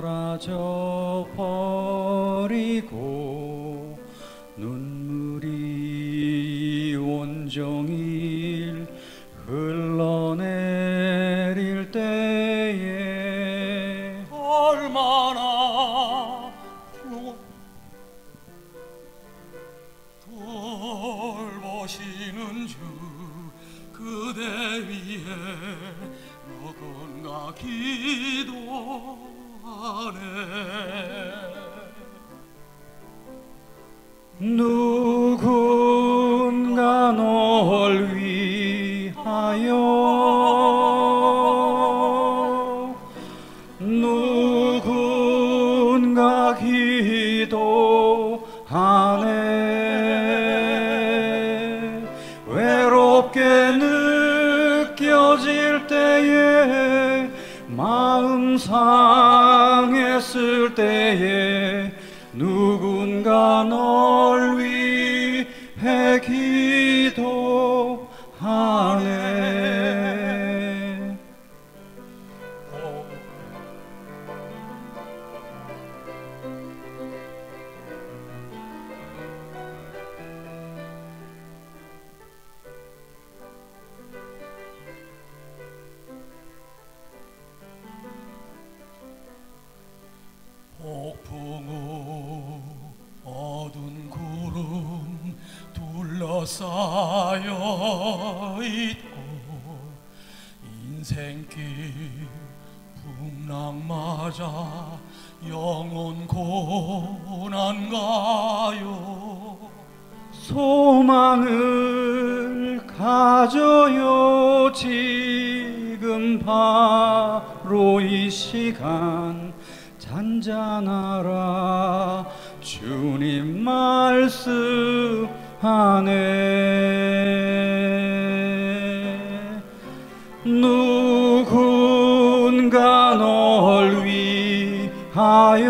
사라져 버리고 눈물이 온종일 흘러내릴 때에 얼마나 돌보시는 주 그대 위에 누군가 기도하네. 누군가 널 위하여 누군가 기도하네. 외롭게 느껴질 때에 마음 상했을 때에 누군가 널 위해 기도하네. 폭풍 후 어두운 구름 둘러싸여 있고 인생길 풍랑 맞아 영혼 고난가요. 소망을 가져요. 지금 바로 이 시간 잔잔하라 주님 말씀 안에. 누군가 널 위하여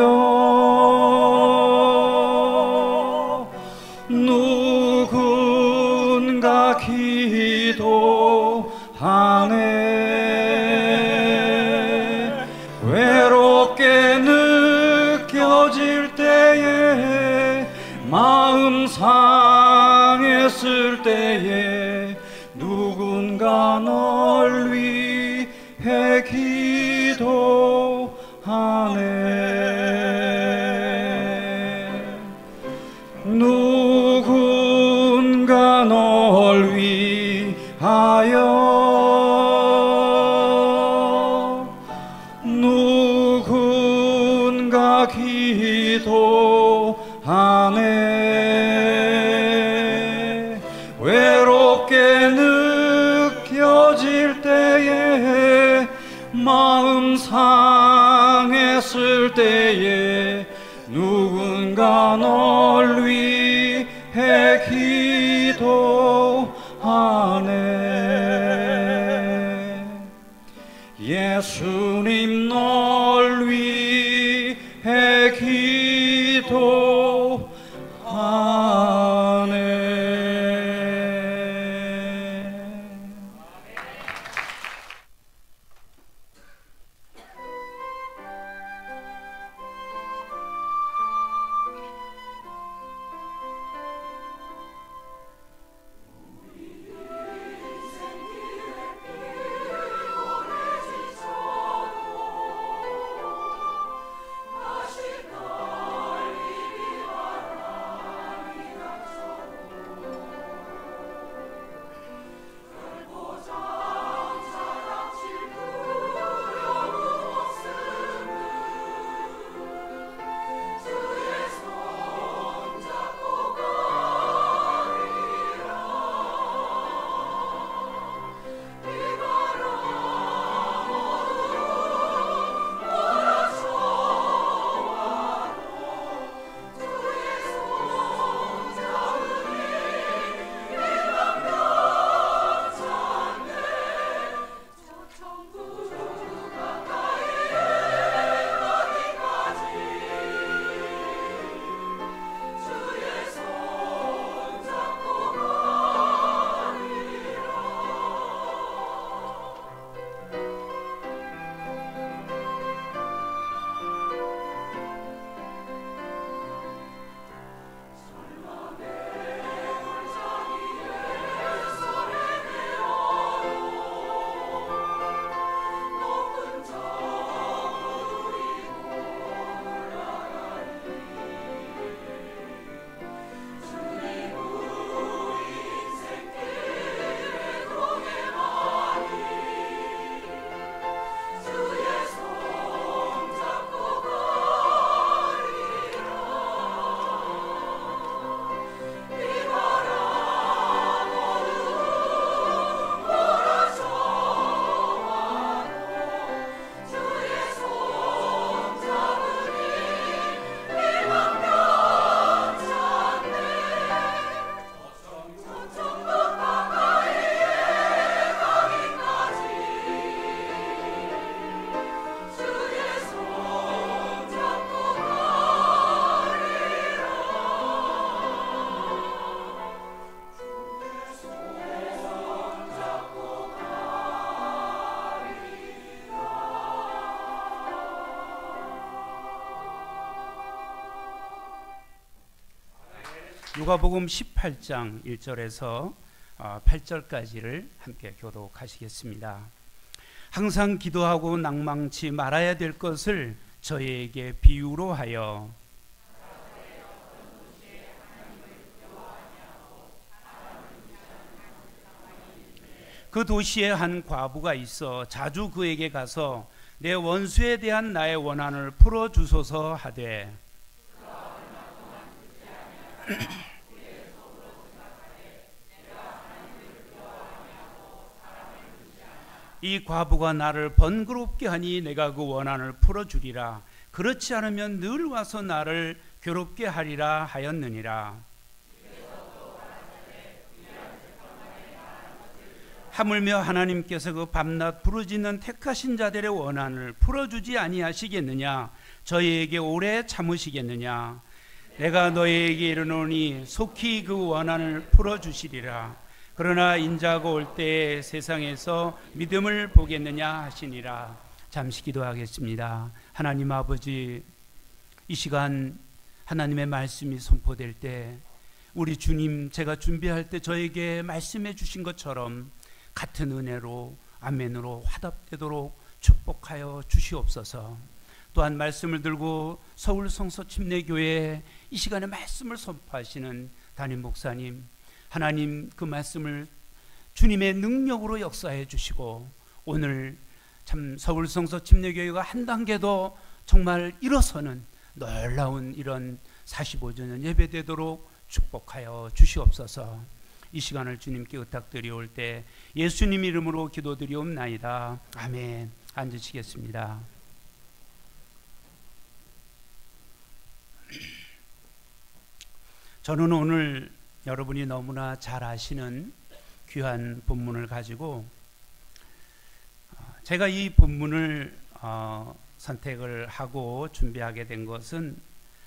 누군가 기도하네. 외롭게 느껴질 때에 마음 상했을 때에 누군가 널 위해 기도하네. 누군가 널 위하여 누군가 기도하네. 외롭게 느껴질 때에 마음 상했을 때에 누군가 널 위해 기도하네. 예수님 널 위해 기도하네. 누가복음 18장 1절에서 8절까지를 함께 교독하시겠습니다. 항상 기도하고 낭망치 말아야 될 것을 저희에게 비유로 하여 그 도시에 한 과부가 있어 자주 그에게 가서 내 원수에 대한 나의 원한을 풀어주소서 하되 이 과부가 나를 번거롭게 하니 내가 그 원한을 풀어주리라. 그렇지 않으면 늘 와서 나를 괴롭게 하리라 하였느니라. 하물며 하나님께서 그 밤낮 부르짖는 택하신 자들의 원한을 풀어주지 아니하시겠느냐? 저희에게 오래 참으시겠느냐? 내가 너희에게 이르노니 속히 그 원한을 풀어주시리라. 그러나 인자가 올 때에 세상에서 믿음을 보겠느냐 하시니라. 잠시 기도하겠습니다. 하나님 아버지, 이 시간 하나님의 말씀이 선포될 때 우리 주님, 제가 준비할 때 저에게 말씀해 주신 것처럼 같은 은혜로 아멘으로 화답되도록 축복하여 주시옵소서. 또한 말씀을 들고 서울 성서 침례교회에 이 시간에 말씀을 선포하시는 담임 목사님, 하나님 그 말씀을 주님의 능력으로 역사해 주시고 오늘 참 서울 성서 침례교회가 한 단계 더 정말 일어서는 놀라운 이런 45주년 예배되도록 축복하여 주시옵소서. 이 시간을 주님께 의탁드리올 때 예수님 이름으로 기도드리옵나이다. 아멘. 앉으시겠습니다. 저는 오늘 여러분이 너무나 잘 아시는 귀한 본문을 가지고 제가 이 본문을 선택을 하고 준비하게 된 것은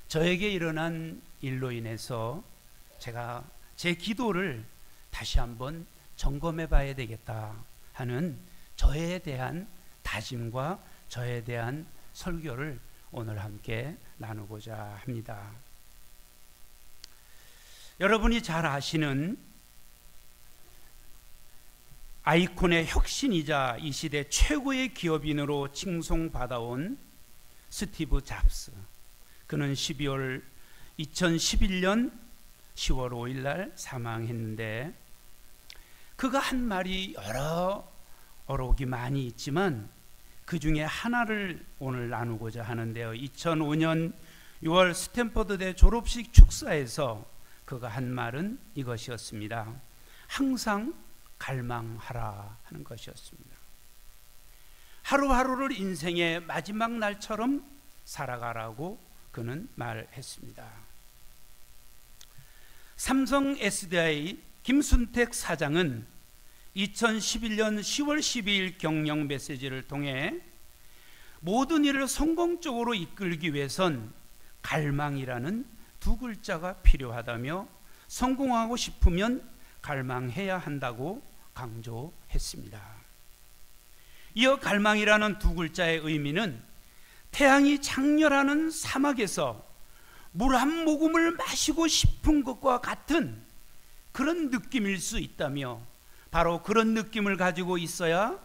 저에게 일어난 일로 인해서 제가 제 기도를 다시 한번 점검해 봐야 되겠다 하는 저에 대한 다짐과 저에 대한 설교를 오늘 함께 나누고자 합니다. 여러분이 잘 아시는 아이콘의 혁신이자 이 시대 최고의 기업인으로 칭송받아온 스티브 잡스, 그는 2011년 10월 5일 날 사망했는데 그가 한 말이 여러 어록이 많이 있지만 그 중에 하나를 오늘 나누고자 하는데요. 2005년 6월 스탠퍼드대 졸업식 축사에서 그가 한 말은 이것이었습니다. 항상 갈망하라 하는 것이었습니다. 하루하루를 인생의 마지막 날처럼 살아가라고 그는 말했습니다. 삼성 SDI 김순택 사장은 2011년 10월 12일 경영 메시지를 통해 모든 일을 성공적으로 이끌기 위해선 갈망이라는 두 글자가 필요하다며 성공하고 싶으면 갈망해야 한다고 강조했습니다. 이어 갈망이라는 두 글자의 의미는 태양이 장렬하는 사막에서 물 한 모금을 마시고 싶은 것과 같은 그런 느낌일 수 있다며 바로 그런 느낌을 가지고 있어야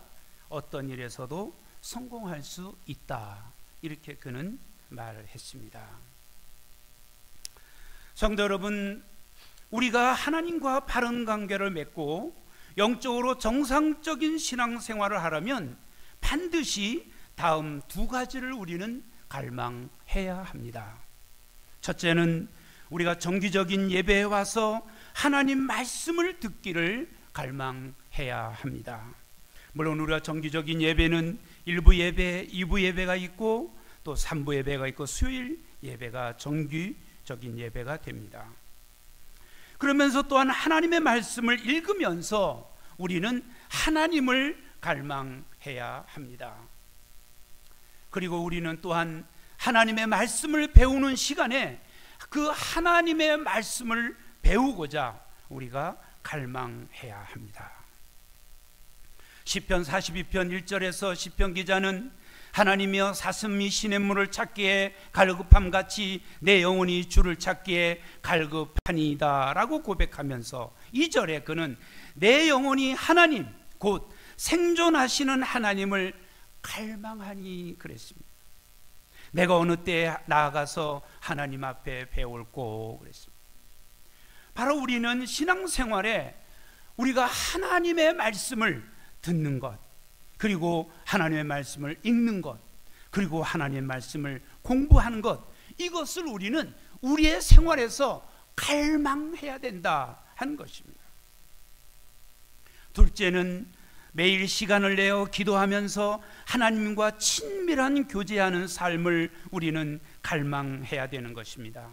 어떤 일에서도 성공할 수 있다, 이렇게 그는 말을 했습니다. 성도 여러분, 우리가 하나님과 바른 관계를 맺고 영적으로 정상적인 신앙생활을 하려면 반드시 다음 두 가지를 우리는 갈망해야 합니다. 첫째는 우리가 정기적인 예배에 와서 하나님 말씀을 듣기를 갈망해야 합니다. 물론 우리가 정기적인 예배는 1부 예배, 2부 예배가 있고 또 3부 예배가 있고 수요일 예배가 정기적인 예배가 됩니다. 그러면서 또한 하나님의 말씀을 읽으면서 우리는 하나님을 갈망해야 합니다. 그리고 우리는 또한 하나님의 말씀을 배우는 시간에 그 하나님의 말씀을 배우고자 우리가 갈망해야 합니다. 시편 42편 1절에서 시편 기자는 하나님이여 사슴이 시냇물을 찾기에 갈급함같이 내 영혼이 주를 찾기에 갈급하니이다 라고 고백하면서 2절에 그는 내 영혼이 하나님 곧 생존하시는 하나님을 갈망하니 그랬습니다. 내가 어느 때에 나아가서 하나님 앞에 배울고 그랬습니다. 바로 우리는 신앙생활에 우리가 하나님의 말씀을 듣는 것, 그리고 하나님의 말씀을 읽는 것, 그리고 하나님의 말씀을 공부하는 것, 이것을 우리는 우리의 생활에서 갈망해야 된다 하는 것입니다. 둘째는 매일 시간을 내어 기도하면서 하나님과 친밀한 교제하는 삶을 우리는 갈망해야 되는 것입니다.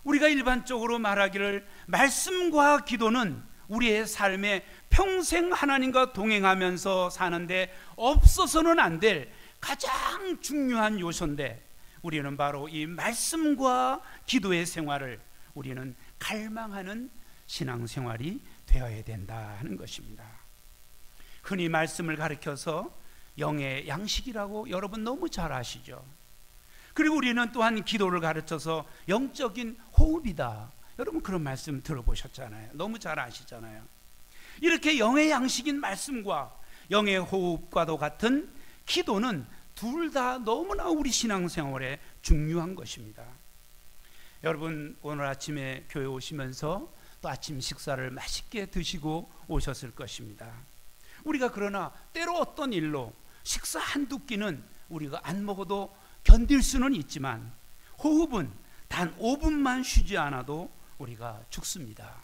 우리가 일반적으로 말하기를 말씀과 기도는 우리의 삶에 평생 하나님과 동행하면서 사는데 없어서는 안 될 가장 중요한 요소인데, 우리는 바로 이 말씀과 기도의 생활을 우리는 갈망하는 신앙생활이 되어야 된다 하는 것입니다. 흔히 말씀을 가르쳐서 영의 양식이라고 여러분 너무 잘 아시죠? 그리고 우리는 또한 기도를 가르쳐서 영적인 호흡이다, 여러분 그런 말씀 들어보셨잖아요. 너무 잘 아시잖아요. 이렇게 영의 양식인 말씀과 영의 호흡과도 같은 기도는 둘 다 너무나 우리 신앙생활에 중요한 것입니다. 여러분 오늘 아침에 교회 오시면서 또 아침 식사를 맛있게 드시고 오셨을 것입니다. 우리가 그러나 때로 어떤 일로 식사 한두 끼는 우리가 안 먹어도 견딜 수는 있지만 호흡은 단 5분만 쉬지 않아도 우리가 죽습니다.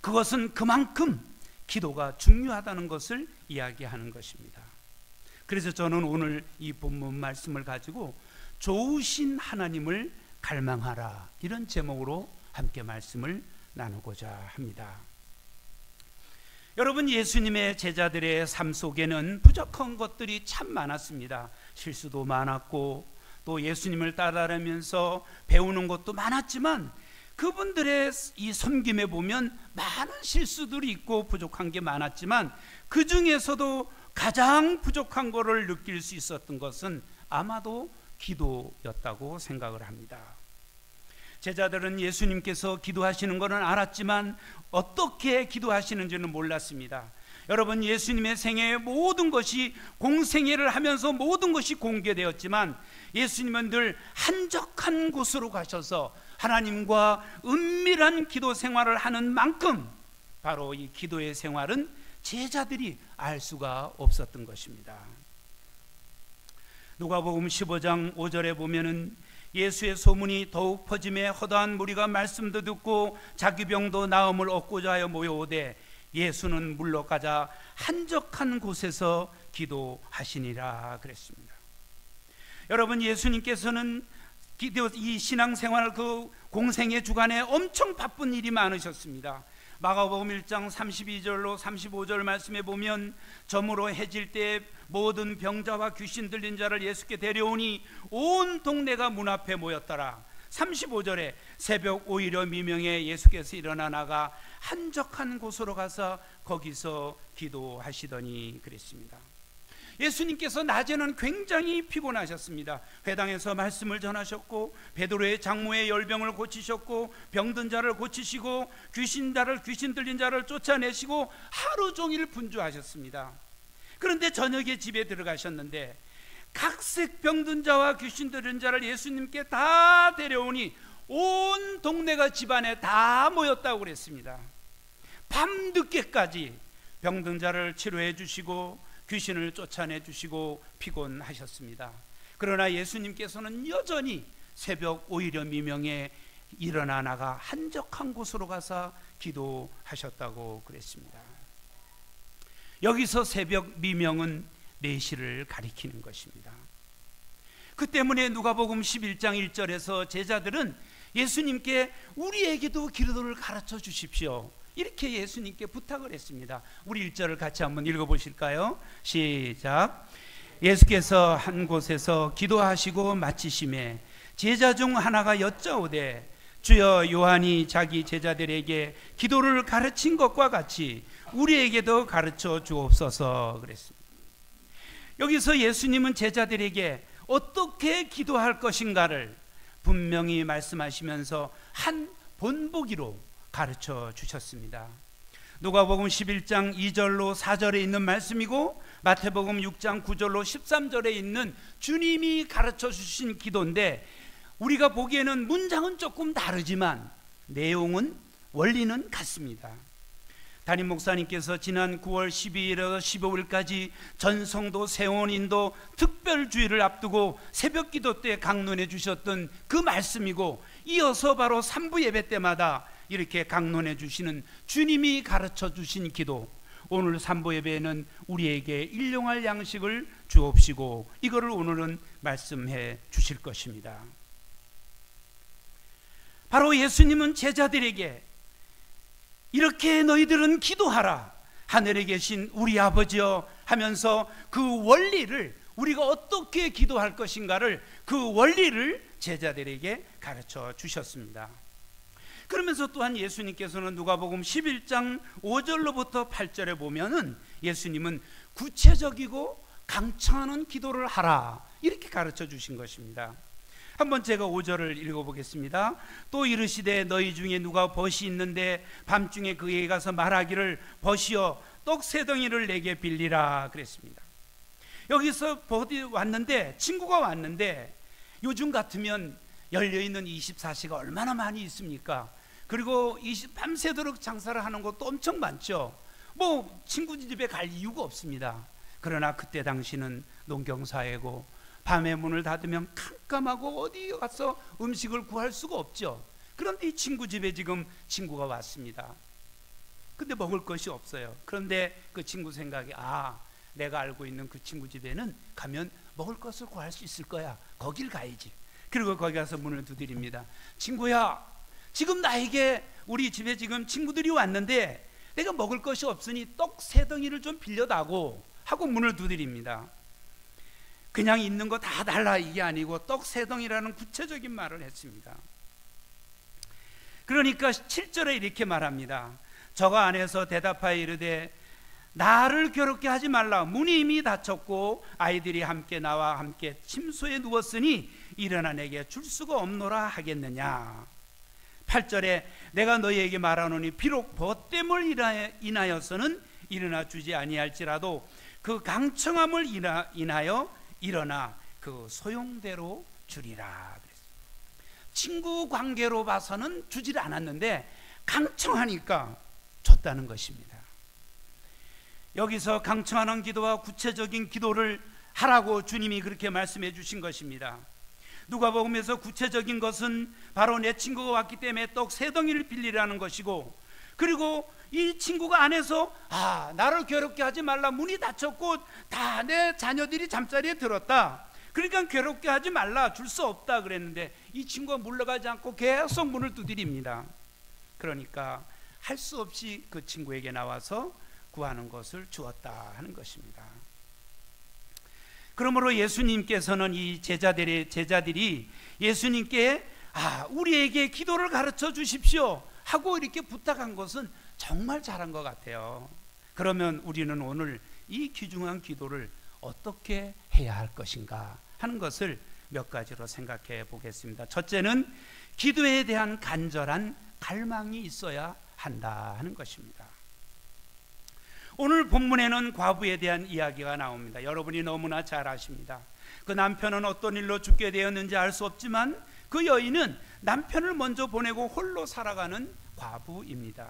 그것은 그만큼 기도가 중요하다는 것을 이야기하는 것입니다. 그래서 저는 오늘 이 본문 말씀을 가지고 좋으신 하나님을 갈망하라, 이런 제목으로 함께 말씀을 나누고자 합니다. 여러분, 예수님의 제자들의 삶 속에는 부족한 것들이 참 많았습니다. 실수도 많았고 또 예수님을 따라가면서 배우는 것도 많았지만 그분들의 이 섬김에 보면 많은 실수들이 있고 부족한 게 많았지만 그 중에서도 가장 부족한 것을 느낄 수 있었던 것은 아마도 기도였다고 생각을 합니다. 제자들은 예수님께서 기도하시는 것은 알았지만 어떻게 기도하시는지는 몰랐습니다. 여러분, 예수님의 생애의 모든 것이 공생애를 하면서 모든 것이 공개되었지만 예수님은 늘 한적한 곳으로 가셔서 하나님과 은밀한 기도 생활을 하는 만큼 바로 이 기도의 생활은 제자들이 알 수가 없었던 것입니다. 누가복음 15장 5절에 보면은 예수의 소문이 더욱 퍼짐에 허다한 무리가 말씀도 듣고 자기 병도 나음을 얻고자 하여 모여오되 예수는 물러가자 한적한 곳에서 기도하시니라 그랬습니다. 여러분, 예수님께서는 이 신앙생활 그 공생의 주간에 엄청 바쁜 일이 많으셨습니다. 마가복음 1장 32절로 35절 말씀에 보면 저물어 해질 때 모든 병자와 귀신 들린 자를 예수께 데려오니 온 동네가 문 앞에 모였더라. 35절에 새벽 오히려 미명에 예수께서 일어나 나가 한적한 곳으로 가서 거기서 기도하시더니 그랬습니다. 예수님께서 낮에는 굉장히 피곤하셨습니다. 회당에서 말씀을 전하셨고 베드로의 장모의 열병을 고치셨고 병든 자를 고치시고 귀신 들린 자를 쫓아내시고 하루 종일 분주하셨습니다. 그런데 저녁에 집에 들어가셨는데 각색 병든 자와 귀신 들린 자를 예수님께 다 데려오니 온 동네가 집안에 다 모였다고 그랬습니다. 밤늦게까지 병든 자를 치료해 주시고 귀신을 쫓아내 주시고 피곤하셨습니다. 그러나 예수님께서는 여전히 새벽 오히려 미명에 일어나 나가 한적한 곳으로 가서 기도하셨다고 그랬습니다. 여기서 새벽 미명은 4시를 가리키는 것입니다. 그 때문에 누가복음 11장 1절에서 제자들은 예수님께 우리에게도 기도를 가르쳐 주십시오, 이렇게 예수님께 부탁을 했습니다. 우리 1절을 같이 한번 읽어보실까요? 시작. 예수께서 한 곳에서 기도하시고 마치심에 제자 중 하나가 여짜오되 주여, 요한이 자기 제자들에게 기도를 가르친 것과 같이 우리에게도 가르쳐 주옵소서 그랬습니다. 여기서 예수님은 제자들에게 어떻게 기도할 것인가를 분명히 말씀하시면서 한 본보기로 가르쳐 주셨습니다. 누가복음 11장 2절로 4절에 있는 말씀이고 마태복음 6장 9절로 13절에 있는 주님이 가르쳐 주신 기도인데, 우리가 보기에는 문장은 조금 다르지만 내용은, 원리는 같습니다. 담임 목사님께서 지난 9월 12일에서 15일까지 전성도 세원인도 특별주의를 앞두고 새벽기도 때 강론해 주셨던 그 말씀이고, 이어서 바로 3부 예배 때마다 이렇게 강론해 주시는 주님이 가르쳐 주신 기도, 오늘 3부 예배에는 우리에게 일용할 양식을 주옵시고 이거를 오늘은 말씀해 주실 것입니다. 바로 예수님은 제자들에게 이렇게 너희들은 기도하라, 하늘에 계신 우리 아버지여 하면서 그 원리를, 우리가 어떻게 기도할 것인가를, 그 원리를 제자들에게 가르쳐 주셨습니다. 그러면서 또한 예수님께서는 누가복음 11장 5절로부터 8절에 보면은 예수님은 구체적이고 강청하는 기도를 하라, 이렇게 가르쳐 주신 것입니다. 한번 제가 5절을 읽어보겠습니다. 또 이르시되 너희 중에 누가 벗이 있는데 밤중에 그에게 가서 말하기를 벗이여 떡 3덩이를 내게 빌리라 그랬습니다. 여기서 벗이 왔는데, 친구가 왔는데, 요즘 같으면 열려있는 24시가 얼마나 많이 있습니까? 그리고 밤새도록 장사를 하는 것도 엄청 많죠. 뭐 친구 집에 갈 이유가 없습니다. 그러나 그때 당시는 농경사회고 밤에 문을 닫으면 깜깜하고 어디 가서 음식을 구할 수가 없죠. 그런데 이 친구 집에 지금 친구가 왔습니다. 근데 먹을 것이 없어요. 그런데 그 친구 생각이, 내가 알고 있는 그 친구 집에는 가면 먹을 것을 구할 수 있을 거야. 거길 가야지. 그리고 거기 가서 문을 두드립니다. 친구야, 지금 나에게 우리 집에 지금 친구들이 왔는데 내가 먹을 것이 없으니 떡 3덩이를 좀 빌려다고 하고 문을 두드립니다. 그냥 있는 거 다 달라 이게 아니고 떡 3덩이라는 구체적인 말을 했습니다. 그러니까 7절에 이렇게 말합니다. 저가 안에서 대답하여 이르되 나를 괴롭게 하지 말라. 문이 이미 닫혔고 아이들이 함께 나와 함께 침소에 누웠으니 일어나 내게 줄 수가 없노라 하겠느냐. 8절에 내가 너희에게 말하노니 비록 벗됨을 인하여서는 일어나 주지 아니할지라도 그 강청함을 인하여 일어나 그 소용대로 주리라. 친구 관계로 봐서는 주질 않았는데 강청하니까 줬다는 것입니다. 여기서 강청하는 기도와 구체적인 기도를 하라고 주님이 그렇게 말씀해 주신 것입니다. 누가복음에서 구체적인 것은 바로 내 친구가 왔기 때문에 떡 3덩이를 빌리라는 것이고, 그리고 이 친구가 안에서 나를 괴롭게 하지 말라, 문이 닫혔고 다 내 자녀들이 잠자리에 들었다, 그러니까 괴롭게 하지 말라, 줄 수 없다 그랬는데 이 친구가 물러가지 않고 계속 문을 두드립니다. 그러니까 할 수 없이 그 친구에게 나와서 구하는 것을 주었다 하는 것입니다. 그러므로 예수님께서는 이 제자들이 예수님께 우리에게 기도를 가르쳐 주십시오 하고 이렇게 부탁한 것은 정말 잘한 것 같아요. 그러면 우리는 오늘 이 귀중한 기도를 어떻게 해야 할 것인가 하는 것을 몇 가지로 생각해 보겠습니다. 첫째는 기도에 대한 간절한 갈망이 있어야 한다 하는 것입니다. 오늘 본문에는 과부에 대한 이야기가 나옵니다. 여러분이 너무나 잘 아십니다. 그 남편은 어떤 일로 죽게 되었는지 알 수 없지만 그 여인은 남편을 먼저 보내고 홀로 살아가는 과부입니다.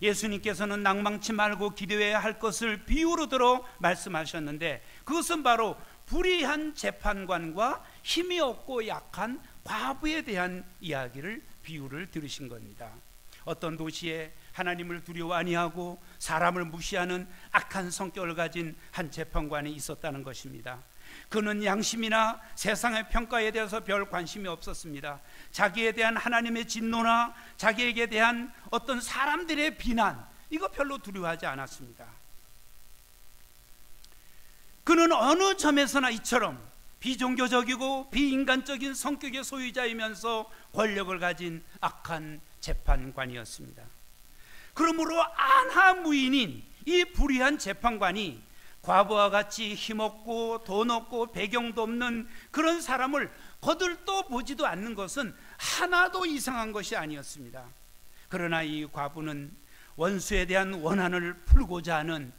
예수님께서는 낭망치 말고 기도해야 할 것을 비유로 들어 말씀하셨는데, 그것은 바로 불의한 재판관과 힘이 없고 약한 과부에 대한 이야기를, 비유를 들으신 겁니다. 어떤 도시에 하나님을 두려워 아니하고 사람을 무시하는 악한 성격을 가진 한 재판관이 있었다는 것입니다. 그는 양심이나 세상의 평가에 대해서 별 관심이 없었습니다. 자기에 대한 하나님의 진노나 자기에게 대한 어떤 사람들의 비난, 이거 별로 두려워하지 않았습니다. 그는 어느 점에서나 이처럼 비종교적이고 비인간적인 성격의 소유자이면서 권력을 가진 악한 재판관이었습니다. 그러므로 안하무인인 이 불의한 재판관이 과부와 같이 힘없고 돈 없고 배경도 없는 그런 사람을 거들떠 보지도 않는 것은 하나도 이상한 것이 아니었습니다. 그러나 이 과부는 원수에 대한 원한을 풀고자 하는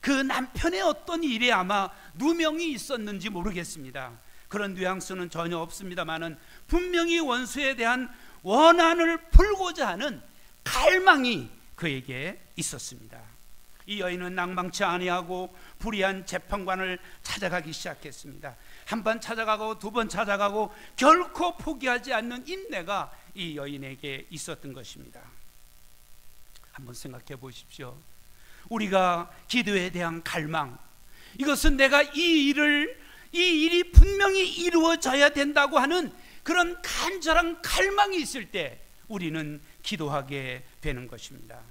그 남편의 어떤 일에 아마 누명이 있었는지 모르겠습니다. 그런 뉘앙스는 전혀 없습니다만은 분명히 원수에 대한 원한을 풀고자 하는 갈망이 그에게 있었습니다. 이 여인은 낭망치 아니하고 불의한 재판관을 찾아가기 시작했습니다. 한 번 찾아가고 두 번 찾아가고 결코 포기하지 않는 인내가 이 여인에게 있었던 것입니다. 한번 생각해 보십시오. 우리가 기도에 대한 갈망, 이것은 내가 이 일이 분명히 이루어져야 된다고 하는 그런 간절한 갈망이 있을 때 우리는 기도하게 되는 것입니다.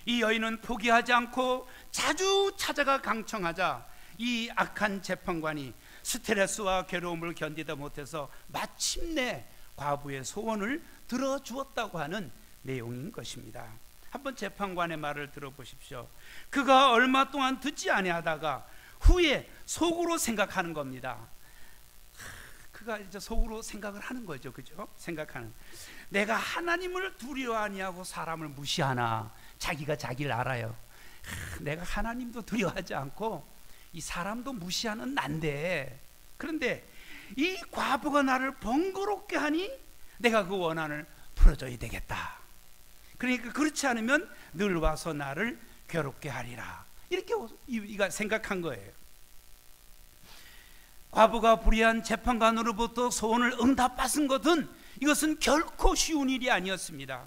이 여인은 포기하지 않고 자주 찾아가 강청하자 이 악한 재판관이 스트레스와 괴로움을 견디다 못해서 마침내 과부의 소원을 들어주었다고 하는 내용인 것입니다. 한번 재판관의 말을 들어보십시오. 그가 얼마 동안 듣지 아니하다가 후에 속으로 생각하는 겁니다. 그가 이제 속으로 생각을 하는 거죠, 그죠? 생각하는. 내가 하나님을 두려워 아니하고 사람을 무시하나? 자기가 자기를 알아요. 내가 하나님도 두려워하지 않고 이 사람도 무시하는 난데, 그런데 이 과부가 나를 번거롭게 하니 내가 그 원한을 풀어줘야 되겠다. 그러니까 그렇지 않으면 늘 와서 나를 괴롭게 하리라. 이렇게 이가 생각한 거예요. 과부가 불의한 재판관으로부터 소원을 응답받은 것은 이것은 결코 쉬운 일이 아니었습니다.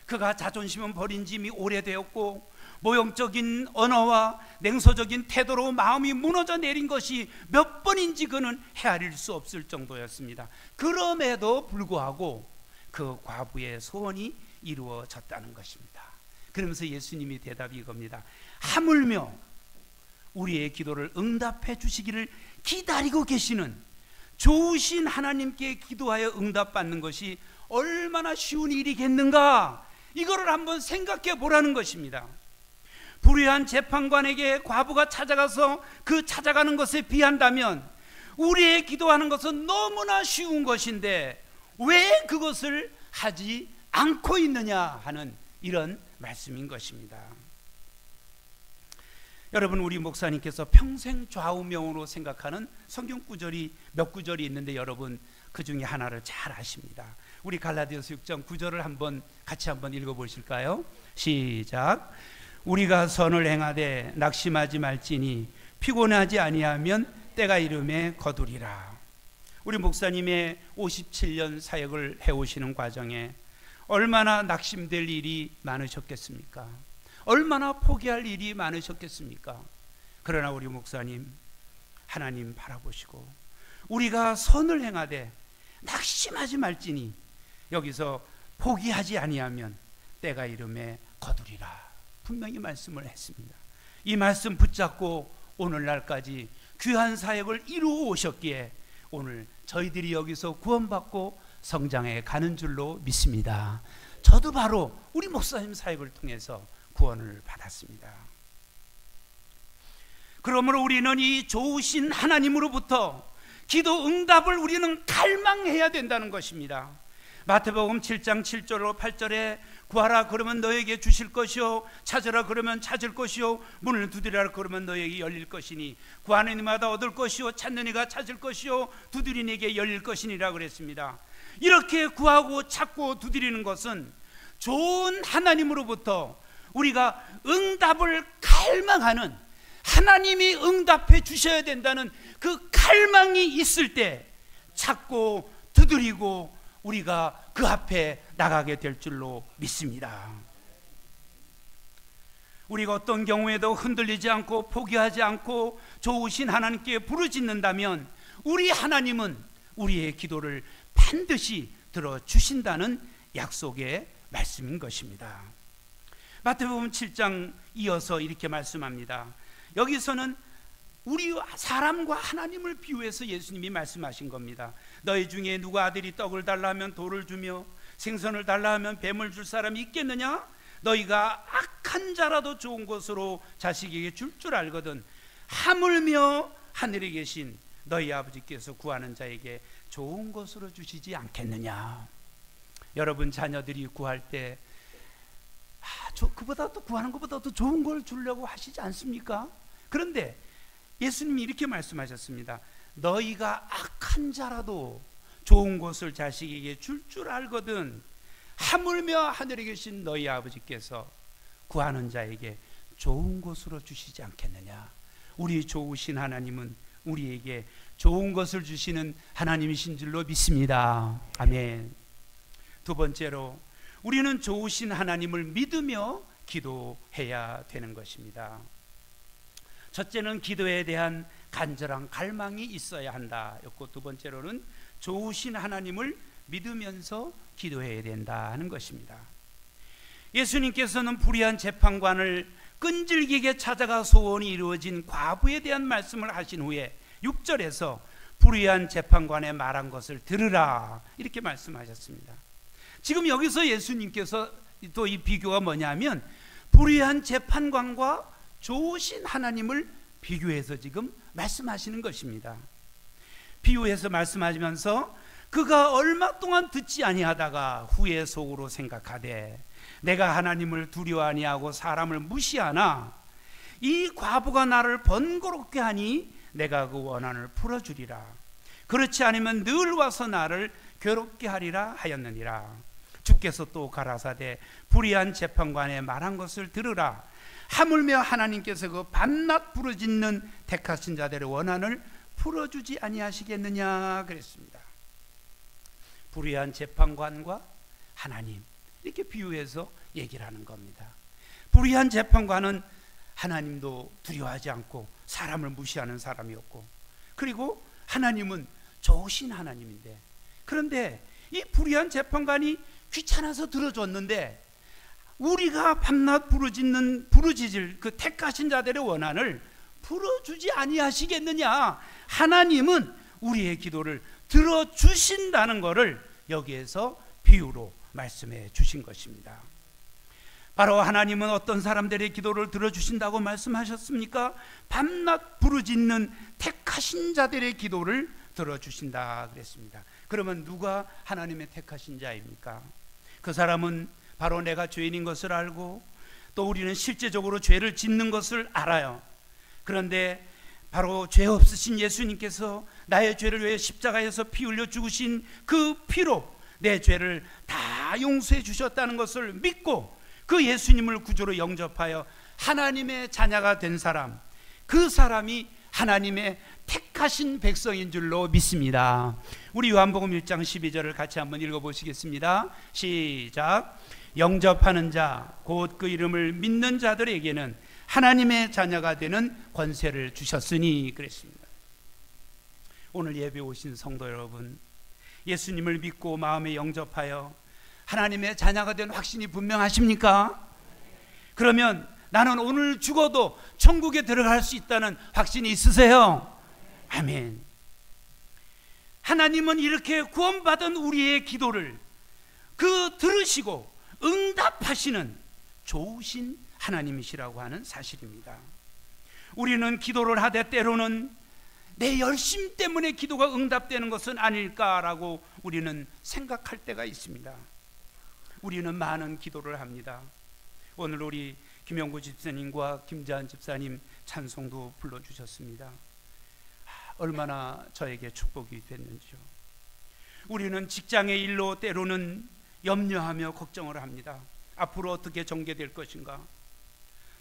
그가 자존심은 버린 지 이미 오래되었고 모형적인 언어와 냉소적인 태도로 마음이 무너져 내린 것이 몇 번인지 그는 헤아릴 수 없을 정도였습니다. 그럼에도 불구하고 그 과부의 소원이 이루어졌다는 것입니다. 그러면서 예수님이 대답이 이겁니다. 하물며 우리의 기도를 응답해 주시기를 기다리고 계시는 좋으신 하나님께 기도하여 응답받는 것이 얼마나 쉬운 일이겠는가, 이거를 한번 생각해 보라는 것입니다. 불의한 재판관에게 과부가 찾아가서 그 찾아가는 것에 비한다면 우리의 기도하는 것은 너무나 쉬운 것인데 왜 그것을 하지 않고 있느냐 하는 이런 말씀인 것입니다. 여러분, 우리 목사님께서 평생 좌우명으로 생각하는 성경 구절이 몇 구절이 있는데 여러분 그 중에 하나를 잘 아십니다. 우리 갈라디아서 6장 9절을 같이 한번 읽어보실까요? 시작. 우리가 선을 행하되 낙심하지 말지니 피곤하지 아니하면 때가 이름에 거두리라. 우리 목사님의 57년 사역을 해오시는 과정에 얼마나 낙심될 일이 많으셨겠습니까? 얼마나 포기할 일이 많으셨겠습니까? 그러나 우리 목사님 하나님 바라보시고 우리가 선을 행하되 낙심하지 말지니 여기서 포기하지 아니하면 때가 이름에 거두리라 분명히 말씀을 했습니다. 이 말씀 붙잡고 오늘날까지 귀한 사역을 이루어 오셨기에 오늘 저희들이 여기서 구원받고 성장해 가는 줄로 믿습니다. 저도 바로 우리 목사님 사역을 통해서 구원을 받았습니다. 그러므로 우리는 이 좋으신 하나님으로부터 기도 응답을 우리는 갈망해야 된다는 것입니다. 마태복음 7장 7절로 8절에 구하라 그러면 너에게 주실 것이요 찾으라 그러면 찾을 것이요 문을 두드리라 그러면 너에게 열릴 것이니 구하는 이마다 얻을 것이요 찾는 이가 찾을 것이요 두드리는 이에게 열릴 것이니라 그랬습니다. 이렇게 구하고 찾고 두드리는 것은 좋은 하나님으로부터 우리가 응답을 갈망하는, 하나님이 응답해 주셔야 된다는 그 갈망이 있을 때 찾고 두드리고 우리가 그 앞에 나가게 될 줄로 믿습니다. 우리가 어떤 경우에도 흔들리지 않고 포기하지 않고 좋으신 하나님께 부르짖는다면 우리 하나님은 우리의 기도를 반드시 들어주신다는 약속의 말씀인 것입니다. 마태복음 7장 이어서 이렇게 말씀합니다. 여기서는 우리 사람과 하나님을 비유해서 예수님이 말씀하신 겁니다. 너희 중에 누가 아들이 떡을 달라 하면 돌을 주며 생선을 달라 하면 뱀을 줄 사람이 있겠느냐? 너희가 악한 자라도 좋은 것으로 자식에게 줄 알거든 하물며 하늘에 계신 너희 아버지께서 구하는 자에게 좋은 것으로 주시지 않겠느냐. 여러분 자녀들이 구할 때 그보다 또 구하는 것보다 더 좋은 걸 주려고 하시지 않습니까? 그런데 예수님이 이렇게 말씀하셨습니다. 너희가 악한 자라도 좋은 것을 자식에게 줄 알거든 하물며 하늘에 계신 너희 아버지께서 구하는 자에게 좋은 것으로 주시지 않겠느냐. 우리 좋으신 하나님은 우리에게 좋은 것을 주시는 하나님이신 줄로 믿습니다. 아멘. 두 번째로 우리는 좋으신 하나님을 믿으며 기도해야 되는 것입니다. 첫째는 기도에 대한 간절한 갈망이 있어야 한다였고, 두 번째로는 좋으신 하나님을 믿으면서 기도해야 된다 하는 것입니다. 예수님께서는 불의한 재판관을 끈질기게 찾아가 소원이 이루어진 과부에 대한 말씀을 하신 후에 6절에서 불의한 재판관의 말한 것을 들으라 이렇게 말씀하셨습니다. 지금 여기서 예수님께서 또 이 비교가 뭐냐면 불의한 재판관과 좋으신 하나님을 비교해서 지금 말씀하시는 것입니다. 비유해서 말씀하시면서 그가 얼마 동안 듣지 아니하다가 후에 속으로 생각하되 내가 하나님을 두려워 아니하고 사람을 무시하나 이 과부가 나를 번거롭게 하니 내가 그 원한을 풀어주리라. 그렇지 않으면 늘 와서 나를 괴롭게 하리라 하였느니라. 주께서 또 가라사대 불의한 재판관의 말한 것을 들으라. 하물며 하나님께서 그 밤낮 부르짖는 택하신 자들의 원한을 풀어주지 아니하시겠느냐 그랬습니다. 불의한 재판관과 하나님 이렇게 비유해서 얘기를 하는 겁니다. 불의한 재판관은 하나님도 두려워하지 않고 사람을 무시하는 사람이었고, 그리고 하나님은 좋으신 하나님인데, 그런데 이 불의한 재판관이 귀찮아서 들어줬는데 우리가 밤낮 부르짖을 그 택하신 자들의 원한을 풀어주지 아니하시겠느냐. 하나님은 우리의 기도를 들어주신다는 것을 여기에서 비유로 말씀해 주신 것입니다. 바로 하나님은 어떤 사람들의 기도를 들어주신다고 말씀하셨습니까? 밤낮 부르짖는 택하신 자들의 기도를 들어주신다 그랬습니다. 그러면 누가 하나님의 택하신 자입니까? 그 사람은 바로 내가 죄인인 것을 알고 또 우리는 실제적으로 죄를 짓는 것을 알아요. 그런데 바로 죄 없으신 예수님께서 나의 죄를 위해 십자가에서 피 흘려 죽으신 그 피로 내 죄를 다 용서해 주셨다는 것을 믿고 그 예수님을 구주로 영접하여 하나님의 자녀가 된 사람, 그 사람이 하나님의 택하신 백성인 줄로 믿습니다. 우리 요한복음 1장 12절을 같이 한번 읽어보시겠습니다. 시작. 영접하는 자 곧 그 이름을 믿는 자들에게는 하나님의 자녀가 되는 권세를 주셨으니 그랬습니다. 오늘 예배 오신 성도 여러분, 예수님을 믿고 마음에 영접하여 하나님의 자녀가 된 확신이 분명하십니까? 그러면 나는 오늘 죽어도 천국에 들어갈 수 있다는 확신이 있으세요? 아멘. 하나님은 이렇게 구원받은 우리의 기도를 들으시고 응답하시는 좋으신 하나님이시라고 하는 사실입니다. 우리는 기도를 하되 때로는 내 열심 때문에 기도가 응답되는 것은 아닐까라고 우리는 생각할 때가 있습니다. 우리는 많은 기도를 합니다. 오늘 우리 김영구 집사님과 김자한 집사님 찬송도 불러주셨습니다. 얼마나 저에게 축복이 됐는지요. 우리는 직장의 일로 때로는 염려하며 걱정을 합니다. 앞으로 어떻게 전개될 것인가,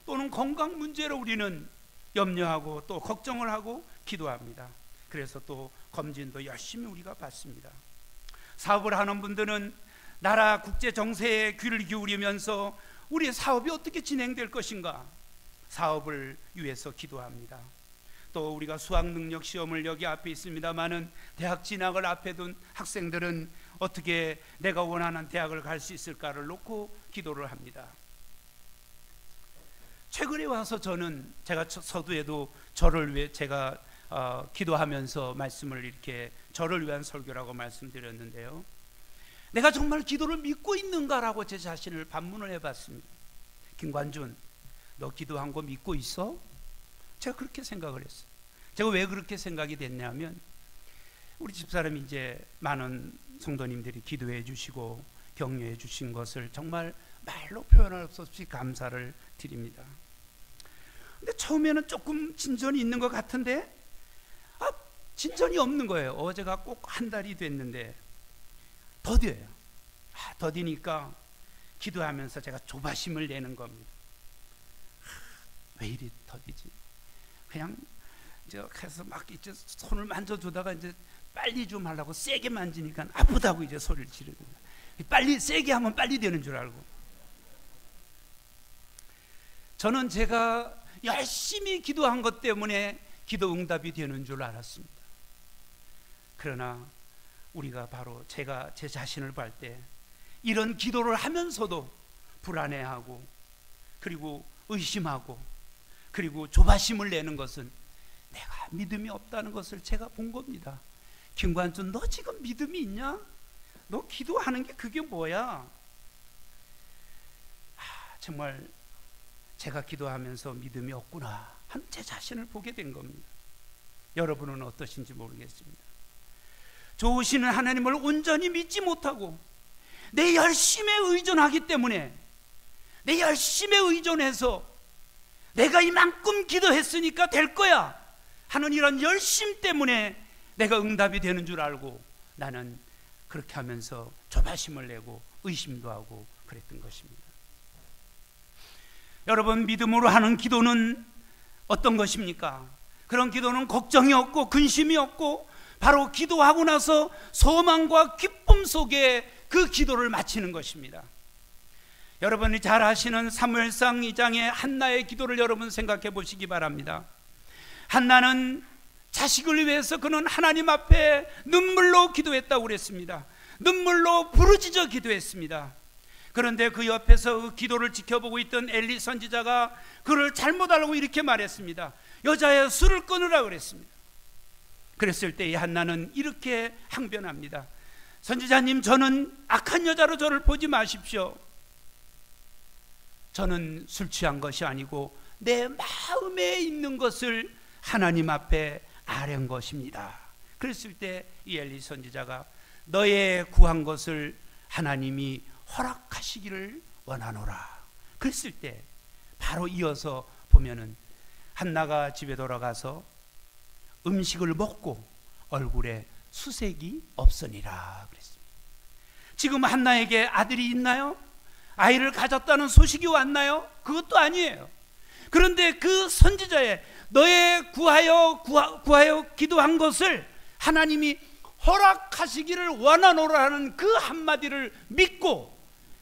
또는 건강 문제로 우리는 염려하고 또 걱정을 하고 기도합니다. 그래서 또 검진도 열심히 우리가 받습니다. 사업을 하는 분들은 나라 국제 정세에 귀를 기울이면서 우리의 사업이 어떻게 진행될 것인가 사업을 위해서 기도합니다. 또 우리가 수학 능력 시험을 여기 앞에 있습니다마는 대학 진학을 앞에 둔 학생들은 어떻게 내가 원하는 대학을 갈 수 있을까를 놓고 기도를 합니다. 최근에 와서 제가 서두에도 저를 위해 제가 기도하면서 말씀을 이렇게 저를 위한 설교라고 말씀드렸는데요, 내가 정말 기도를 믿고 있는가라고 제 자신을 반문을 해봤습니다. 김관준, 너 기도한 거 믿고 있어? 제가 그렇게 생각을 했어요. 제가 왜 그렇게 생각이 됐냐면 우리 집사람이 이제 많은 성도님들이 기도해 주시고 격려해 주신 것을 정말 말로 표현할 수 없이 감사를 드립니다. 근데 처음에는 조금 진전이 있는 것 같은데 진전이 없는 거예요. 어제가 꼭 한 달이 됐는데 더뎌요. 더디니까 기도하면서 제가 조바심을 내는 겁니다. 왜 이리 더디지? 그냥 이제 해서 막 이제 손을 만져주다가 이제 빨리 좀 하려고 세게 만지니까 아프다고 이제 소리를 지르는 거예요. 빨리 세게 하면 빨리 되는 줄 알고. 저는 제가 열심히 기도한 것 때문에 기도 응답이 되는 줄 알았습니다. 그러나 우리가 바로 제가 제 자신을 볼 때 이런 기도를 하면서도 불안해하고 그리고 의심하고 그리고 조바심을 내는 것은 내가 믿음이 없다는 것을 제가 본 겁니다. 김관준, 너 지금 믿음이 있냐? 너 기도하는 게 그게 뭐야? 정말 제가 기도하면서 믿음이 없구나 하는 제 자신을 보게 된 겁니다. 여러분은 어떠신지 모르겠습니다. 좋으시는 하나님을 온전히 믿지 못하고 내 열심에 의존하기 때문에 내 열심에 의존해서 내가 이만큼 기도했으니까 될 거야 하는 이런 열심 때문에 내가 응답이 되는 줄 알고 나는 그렇게 하면서 조바심을 내고 의심도 하고 그랬던 것입니다. 여러분, 믿음으로 하는 기도는 어떤 것입니까? 그런 기도는 걱정이 없고 근심이 없고 바로 기도하고 나서 소망과 기쁨 속에 그 기도를 마치는 것입니다. 여러분이 잘 아시는 사무엘상 2장의 한나의 기도를 여러분 생각해 보시기 바랍니다. 한나는 자식을 위해서 그는 하나님 앞에 눈물로 기도했다고 그랬습니다. 눈물로 부르짖어 기도했습니다. 그런데 그 옆에서 그 기도를 지켜보고 있던 엘리 선지자가 그를 잘못 알고 이렇게 말했습니다. 여자의 술을 끊으라 그랬습니다. 그랬을 때 이 한나는 이렇게 항변합니다. 선지자님, 저는 악한 여자로 저를 보지 마십시오. 저는 술 취한 것이 아니고 내 마음에 있는 것을 하나님 앞에 아뢰는 것입니다. 그랬을 때 이 엘리 선지자가 너의 구한 것을 하나님이 허락하시기를 원하노라. 그랬을 때 바로 이어서 보면은 한나가 집에 돌아가서 음식을 먹고 얼굴에 수색이 없으니라 그랬습니다. 지금 한나에게 아들이 있나요? 아이를 가졌다는 소식이 왔나요? 그것도 아니에요. 그런데 그 선지자의 너의 구하여 기도한 것을 하나님이 허락하시기를 원하노라는 그 한마디를 믿고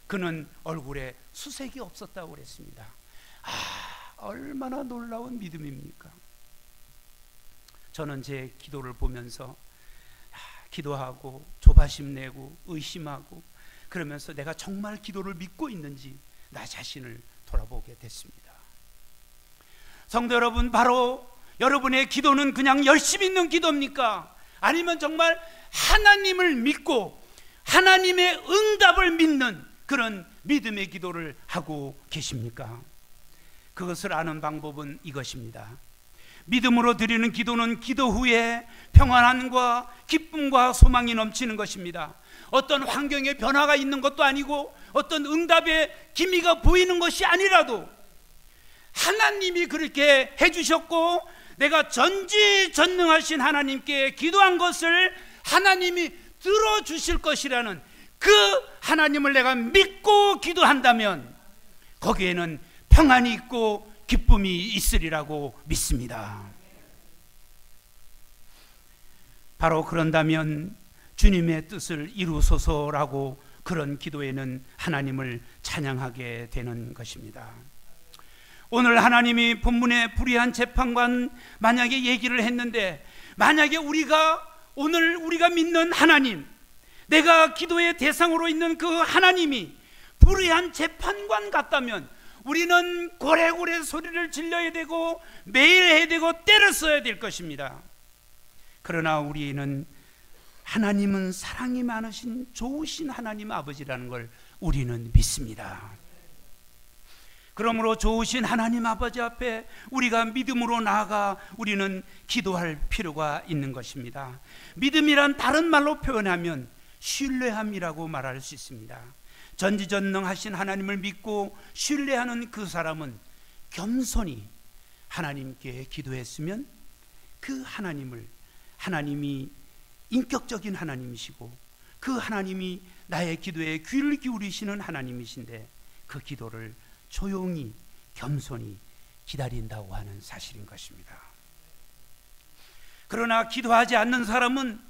그는 얼굴에 수색이 없었다고 그랬습니다. 얼마나 놀라운 믿음입니까? 저는 제 기도를 보면서 기도하고 조바심 내고 의심하고 그러면서 내가 정말 기도를 믿고 있는지 나 자신을 돌아보게 됐습니다. 성도 여러분, 바로 여러분의 기도는 그냥 열심히 있는 기도입니까? 아니면 정말 하나님을 믿고 하나님의 응답을 믿는 그런 믿음의 기도를 하고 계십니까? 그것을 아는 방법은 이것입니다. 믿음으로 드리는 기도는 기도 후에 평안함과 기쁨과 소망이 넘치는 것입니다. 어떤 환경의 변화가 있는 것도 아니고 어떤 응답의 기미가 보이는 것이 아니라도 하나님이 그렇게 해주셨고 내가 전지전능하신 하나님께 기도한 것을 하나님이 들어주실 것이라는 그 하나님을 내가 믿고 기도한다면 거기에는 평안이 있고 기쁨이 있으리라고 믿습니다. 바로 그런다면 주님의 뜻을 이루소서라고 그런 기도에는 하나님을 찬양하게 되는 것입니다. 오늘 하나님이 본문의 불의한 재판관 만약에 얘기를 했는데 만약에 오늘 우리가 믿는 하나님, 내가 기도의 대상으로 있는 그 하나님이 불의한 재판관 같다면 우리는 고래고래 소리를 질러야 되고 매일 해야 되고 때를 써야 될 것입니다. 그러나 우리는 하나님은 사랑이 많으신 좋으신 하나님 아버지라는 걸 우리는 믿습니다. 그러므로 좋으신 하나님 아버지 앞에 우리가 믿음으로 나아가 우리는 기도할 필요가 있는 것입니다. 믿음이란 다른 말로 표현하면 신뢰함이라고 말할 수 있습니다. 전지전능하신 하나님을 믿고 신뢰하는 그 사람은 겸손히 하나님께 기도했으면 그 하나님이 인격적인 하나님이시고 그 하나님이 나의 기도에 귀를 기울이시는 하나님이신데 그 기도를 조용히 겸손히 기다린다고 하는 사실인 것입니다. 그러나 기도하지 않는 사람은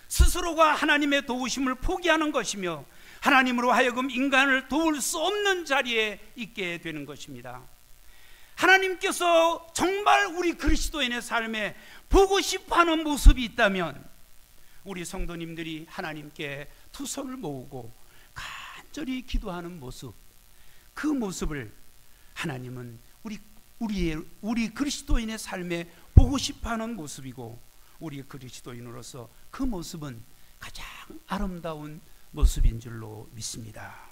스스로가 하나님의 도우심을 포기하는 것이며 하나님으로 하여금 인간을 도울 수 없는 자리에 있게 되는 것입니다. 하나님께서 정말 우리 그리스도인의 삶에 보고 싶어하는 모습이 있다면 우리 성도님들이 하나님께 두 손을 모으고 간절히 기도하는 모습, 그 모습을 하나님은 우리 그리스도인의 삶에 보고 싶어하는 모습이고 우리 그리스도인으로서 그 모습은 가장 아름다운 모습인 줄로 믿습니다.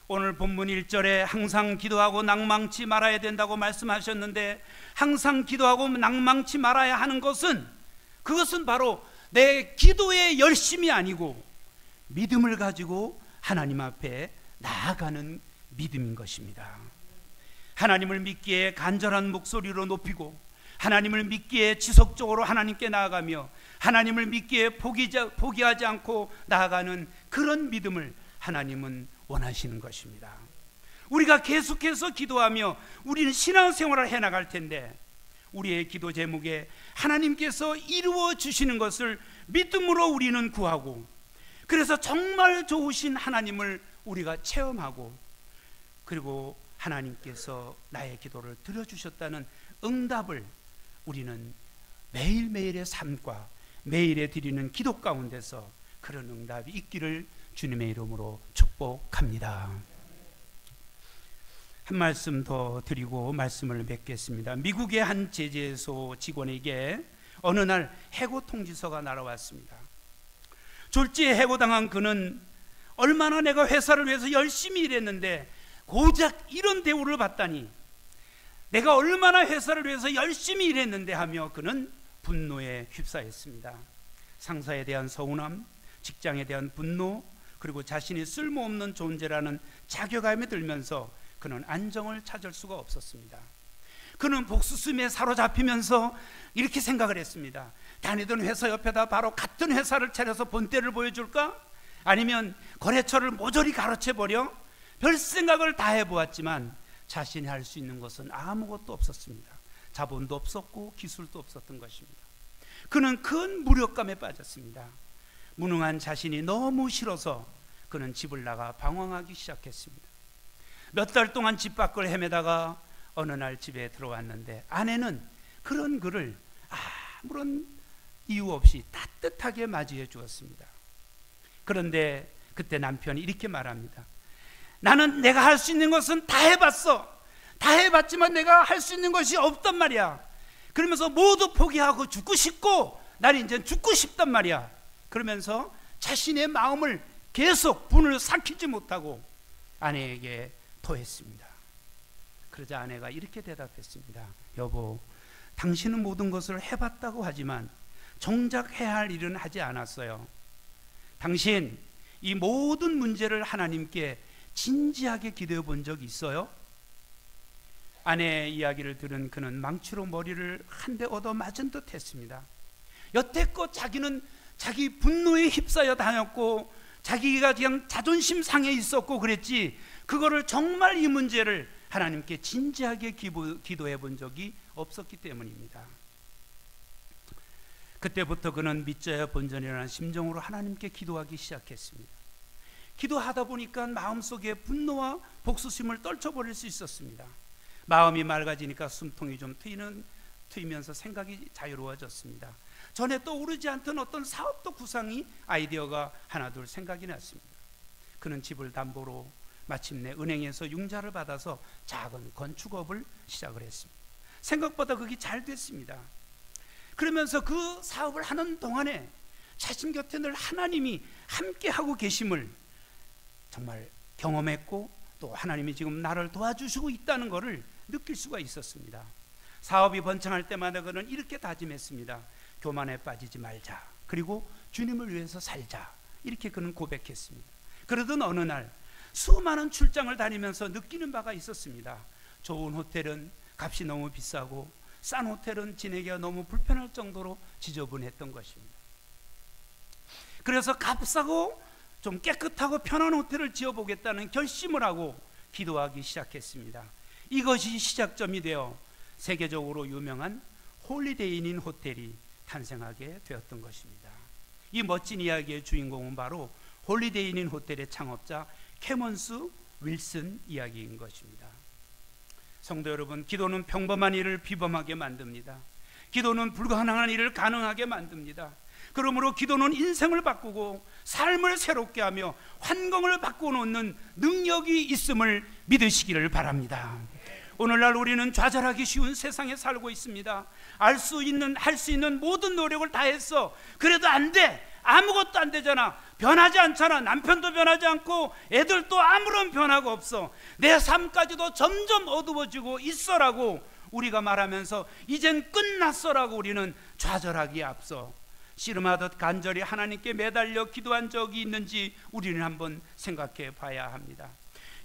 오늘 본문 1절에 항상 기도하고 낭망치 말아야 된다고 말씀하셨는데 항상 기도하고 낭망치 말아야 하는 그것은 바로 내 기도의 열심이 아니고 믿음을 가지고 하나님 앞에 나아가는 믿음인 것입니다. 하나님을 믿기에 간절한 목소리로 높이고 하나님을 믿기에 지속적으로 하나님께 나아가며 하나님을 믿기에 포기하지 않고 나아가는 그런 믿음을 하나님은 원하시는 것입니다. 우리가 계속해서 기도하며 우리는 신앙생활을 해나갈 텐데 우리의 기도 제목에 하나님께서 이루어 주시는 것을 믿음으로 우리는 구하고 그래서 정말 좋으신 하나님을 우리가 체험하고 그리고 하나님께서 나의 기도를 들어주셨다는 응답을 우리는 매일매일의 삶과 매일에 드리는 기도 가운데서 그런 응답이 있기를 주님의 이름으로 축복합니다. 한 말씀 더 드리고 말씀을 맺겠습니다. 미국의 한 제재소 직원에게 어느 날 해고 통지서가 날아왔습니다. 졸지에 해고당한 그는 얼마나 내가 회사를 위해서 열심히 일했는데 고작 이런 대우를 받다니, 내가 얼마나 회사를 위해서 열심히 일했는데 하며 그는 분노에 휩싸였습니다. 상사에 대한 서운함, 직장에 대한 분노, 그리고 자신이 쓸모없는 존재라는 자괴감이 들면서 그는 안정을 찾을 수가 없었습니다. 그는 복수심에 사로잡히면서 이렇게 생각을 했습니다. 다니던 회사 옆에다 바로 같은 회사를 차려서 본때를 보여줄까? 아니면 거래처를 모조리 가로채버려? 별 생각을 다 해보았지만 자신이 할 수 있는 것은 아무것도 없었습니다. 자본도 없었고 기술도 없었던 것입니다. 그는 큰 무력감에 빠졌습니다. 무능한 자신이 너무 싫어서 그는 집을 나가 방황하기 시작했습니다. 몇 달 동안 집 밖을 헤매다가 어느 날 집에 들어왔는데 아내는 그런 그를 아무런 이유 없이 따뜻하게 맞이해 주었습니다. 그런데 그때 남편이 이렇게 말합니다. 나는 내가 할 수 있는 것은 다 해봤어. 다 해봤지만 내가 할 수 있는 것이 없단 말이야. 그러면서 모두 포기하고 죽고 싶고 나는 이제 죽고 싶단 말이야. 그러면서 자신의 마음을 계속 분을 삭히지 못하고 아내에게 토했습니다. 그러자 아내가 이렇게 대답했습니다. 여보, 당신은 모든 것을 해봤다고 하지만 정작 해야 할 일은 하지 않았어요. 당신 이 모든 문제를 하나님께 진지하게 기도해 본 적 있어요? 아내의 이야기를 들은 그는 망치로 머리를 한 대 얻어 맞은 듯 했습니다. 여태껏 자기는 자기 분노에 휩싸여 다녔고 자기가 그냥 자존심 상해 있었고 그랬지 그거를 정말 이 문제를 하나님께 진지하게 기도해 본 적이 없었기 때문입니다. 그때부터 그는 믿져야 본전이라는 심정으로 하나님께 기도하기 시작했습니다. 기도하다 보니까 마음속에 분노와 복수심을 떨쳐버릴 수 있었습니다. 마음이 맑아지니까 숨통이 좀 트이면서 생각이 자유로워졌습니다. 전에 떠오르지 않던 어떤 사업도 구상이 아이디어가 하나둘 생각이 났습니다. 그는 집을 담보로 마침내 은행에서 융자를 받아서 작은 건축업을 시작을 했습니다. 생각보다 그게 잘 됐습니다. 그러면서 그 사업을 하는 동안에 자신 곁에 늘 하나님이 함께하고 계심을 정말 경험했고 또 하나님이 지금 나를 도와주시고 있다는 것을 느낄 수가 있었습니다. 사업이 번창할 때마다 그는 이렇게 다짐했습니다. 교만에 빠지지 말자, 그리고 주님을 위해서 살자, 이렇게 그는 고백했습니다. 그러던 어느 날 수많은 출장을 다니면서 느끼는 바가 있었습니다. 좋은 호텔은 값이 너무 비싸고 싼 호텔은 지내기가 너무 불편할 정도로 지저분했던 것입니다. 그래서 값싸고 좀 깨끗하고 편한 호텔을 지어보겠다는 결심을 하고 기도하기 시작했습니다. 이것이 시작점이 되어 세계적으로 유명한 홀리데이인 호텔이 탄생하게 되었던 것입니다. 이 멋진 이야기의 주인공은 바로 홀리데이인 호텔의 창업자 캐먼스 윌슨 이야기인 것입니다. 성도 여러분, 기도는 평범한 일을 비범하게 만듭니다. 기도는 불가능한 일을 가능하게 만듭니다. 그러므로 기도는 인생을 바꾸고 삶을 새롭게 하며 환경을 바꿔놓는 능력이 있음을 믿으시기를 바랍니다. 오늘날 우리는 좌절하기 쉬운 세상에 살고 있습니다. 할 수 있는 모든 노력을 다했어. 그래도 안 돼. 아무것도 안 되잖아. 변하지 않잖아. 남편도 변하지 않고 애들도 아무런 변화가 없어. 내 삶까지도 점점 어두워지고 있어라고 우리가 말하면서 이젠 끝났어라고 우리는 좌절하기에 앞서 씨름하듯 간절히 하나님께 매달려 기도한 적이 있는지 우리는 한번 생각해 봐야 합니다.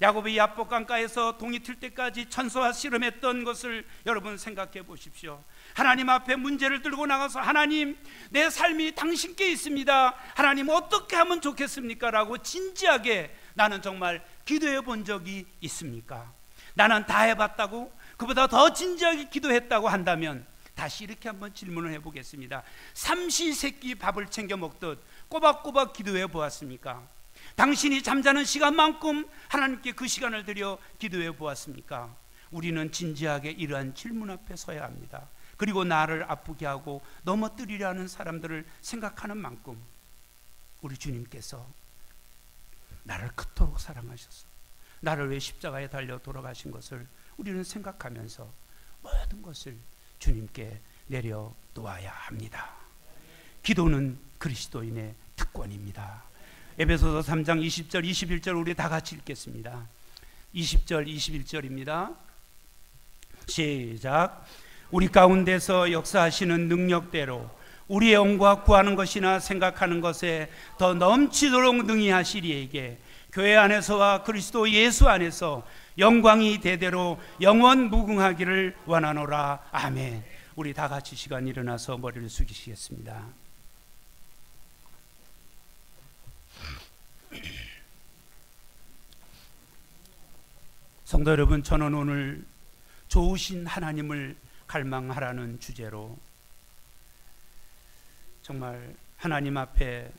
야곱이 야복강가에서 동이 틀 때까지 천사와 씨름했던 것을 여러분 생각해 보십시오. 하나님 앞에 문제를 들고 나가서 하나님, 내 삶이 당신께 있습니다. 하나님 어떻게 하면 좋겠습니까? 라고 진지하게 나는 정말 기도해 본 적이 있습니까? 나는 다 해봤다고, 그보다 더 진지하게 기도했다고 한다면 다시 이렇게 한번 질문을 해보겠습니다. 삼시세끼 밥을 챙겨 먹듯 꼬박꼬박 기도해 보았습니까? 당신이 잠자는 시간만큼 하나님께 그 시간을 들여 기도해 보았습니까? 우리는 진지하게 이러한 질문 앞에 서야 합니다. 그리고 나를 아프게 하고 넘어뜨리려 하는 사람들을 생각하는 만큼 우리 주님께서 나를 그토록 사랑하셔서 나를 위해 십자가에 달려 돌아가신 것을 우리는 생각하면서 모든 것을 주님께 내려놓아야 합니다. 기도는 그리스도인의 특권입니다. 에베소서 3장 20절 21절 우리 다 같이 읽겠습니다. 20절 21절입니다. 시작. 우리 가운데서 역사하시는 능력대로 우리의 영과 구하는 것이나 생각하는 것에 더 넘치도록 능히 하시리에게 교회 안에서와 그리스도 예수 안에서 영광이 대대로 영원 무궁하기를 원하노라. 아멘. 우리 다 같이 시간 일어나서 머리를 숙이시겠습니다. 성도 여러분, 저는 오늘 좋으신 하나님을 갈망하라는 주제로 정말 하나님 앞에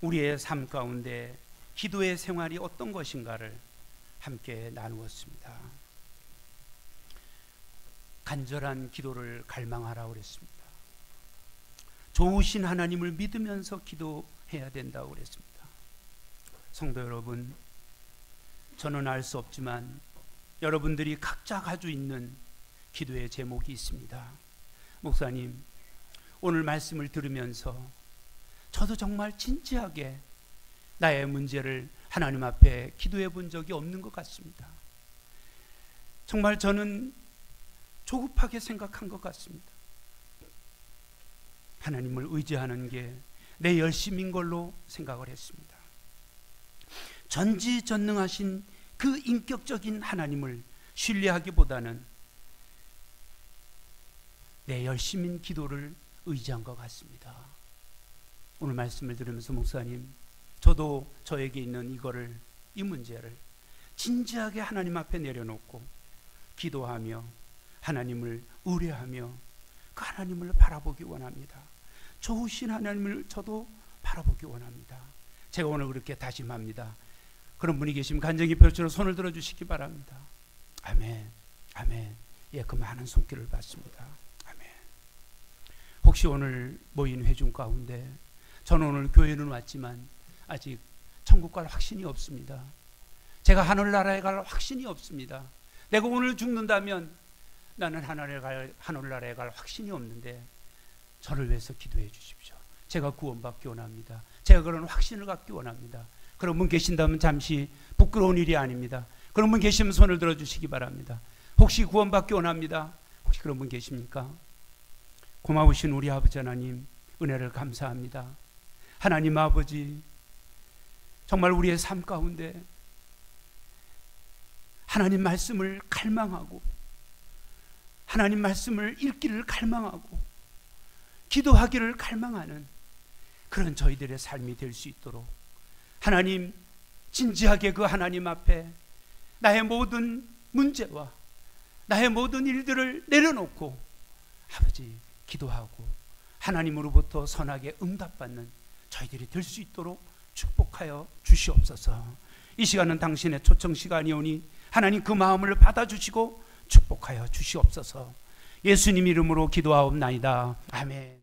우리의 삶 가운데 기도의 생활이 어떤 것인가를 함께 나누었습니다. 간절한 기도를 갈망하라고 그랬습니다. 좋으신 하나님을 믿으면서 기도해야 된다고 그랬습니다. 성도 여러분, 저는 알 수 없지만 여러분들이 각자 가지고 있는 기도의 제목이 있습니다. 목사님, 오늘 말씀을 들으면서 저도 정말 진지하게 나의 문제를 하나님 앞에 기도해 본 적이 없는 것 같습니다. 정말 저는 조급하게 생각한 것 같습니다. 하나님을 의지하는 게 내 열심인 걸로 생각을 했습니다. 전지전능하신 그 인격적인 하나님을 신뢰하기보다는 내 열심인 기도를 의지한 것 같습니다. 오늘 말씀을 들으면서 목사님, 저도 저에게 있는 이 문제를 진지하게 하나님 앞에 내려놓고 기도하며 하나님을 의뢰하며 그 하나님을 바라보기 원합니다. 좋으신 하나님을 저도 바라보기 원합니다. 제가 오늘 그렇게 다짐합니다. 그런 분이 계시면 간증기 펼쳐서 손을 들어주시기 바랍니다. 아멘, 아멘. 예, 그 많은 손길을 받습니다. 아멘. 혹시 오늘 모인 회중 가운데 저는 오늘 교회는 왔지만 아직 천국 갈 확신이 없습니다. 제가 하늘나라에 갈 확신이 없습니다. 내가 오늘 죽는다면 나는 하늘나라에 갈 확신이 없는데 저를 위해서 기도해 주십시오. 제가 구원받기 원합니다. 제가 그런 확신을 갖기 원합니다. 그런 분 계신다면 잠시 부끄러운 일이 아닙니다. 그런 분 계시면 손을 들어주시기 바랍니다. 혹시 구원받기 원합니다. 혹시 그런 분 계십니까? 고마우신 우리 아버지 하나님, 은혜를 감사합니다. 하나님 아버지, 정말 우리의 삶 가운데 하나님 말씀을 갈망하고 하나님 말씀을 읽기를 갈망하고 기도하기를 갈망하는 그런 저희들의 삶이 될 수 있도록 하나님, 진지하게 그 하나님 앞에 나의 모든 문제와 나의 모든 일들을 내려놓고 아버지 기도하고 하나님으로부터 선하게 응답받는 저희들이 될 수 있도록 축복하여 주시옵소서. 이 시간은 당신의 초청 시간이오니 하나님 그 마음을 받아주시고 축복하여 주시옵소서. 예수님 이름으로 기도하옵나이다. 아멘.